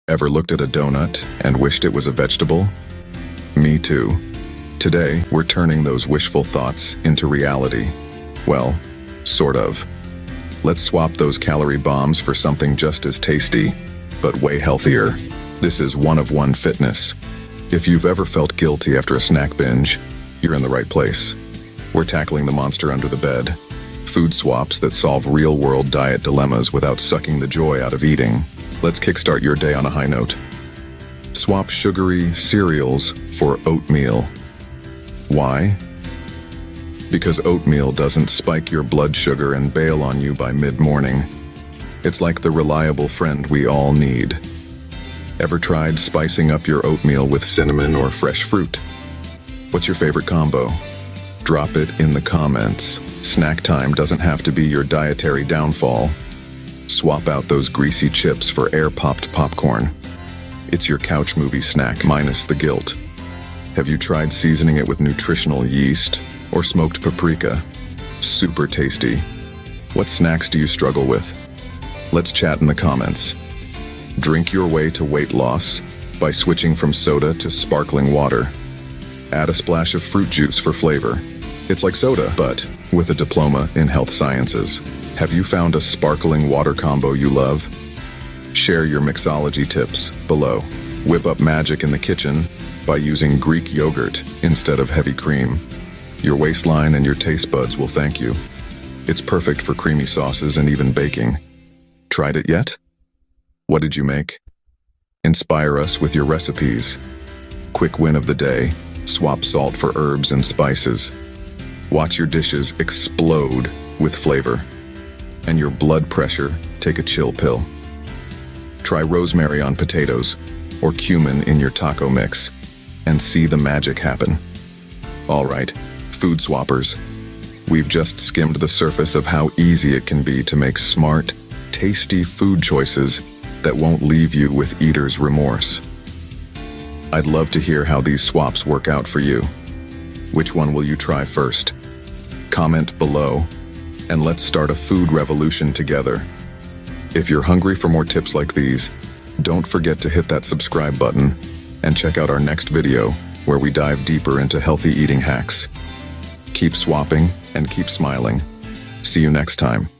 Ever looked at a donut and wished it was a vegetable? Me too. Today, we're turning those wishful thoughts into reality. Well, sort of. Let's swap those calorie bombs for something just as tasty, but way healthier. This is one-of-one fitness. If you've ever felt guilty after a snack binge, you're in the right place. We're tackling the monster under the bed. Food swaps that solve real-world diet dilemmas without sucking the joy out of eating. Let's kickstart your day on a high note. Swap sugary cereals for oatmeal. Why? Because oatmeal doesn't spike your blood sugar and bail on you by mid-morning. It's like the reliable friend we all need. Ever tried spicing up your oatmeal with cinnamon or fresh fruit? What's your favorite combo? Drop it in the comments. Snack time doesn't have to be your dietary downfall. Swap out those greasy chips for air-popped popcorn. It's your couch movie snack minus the guilt. Have you tried seasoning it with nutritional yeast or smoked paprika? Super tasty. What snacks do you struggle with? Let's chat in the comments. Drink your way to weight loss by switching from soda to sparkling water. Add a splash of fruit juice for flavor. It's like soda, but with a diploma in health sciences. Have you found a sparkling water combo you love? Share your mixology tips below. Whip up magic in the kitchen by using Greek yogurt instead of heavy cream. Your waistline and your taste buds will thank you. It's perfect for creamy sauces and even baking. Tried it yet? What did you make? Inspire us with your recipes. Quick win of the day, swap salt for herbs and spices. Watch your dishes explode with flavor. And your blood pressure take a chill pill. Try rosemary on potatoes or cumin in your taco mix and see the magic happen. All right, food swappers. We've just skimmed the surface of how easy it can be to make smart, tasty food choices that won't leave you with eater's remorse. I'd love to hear how these swaps work out for you. Which one will you try first? Comment below, and let's start a food revolution together. If you're hungry for more tips like these, don't forget to hit that subscribe button and check out our next video where we dive deeper into healthy eating hacks. Keep swapping and keep smiling. See you next time.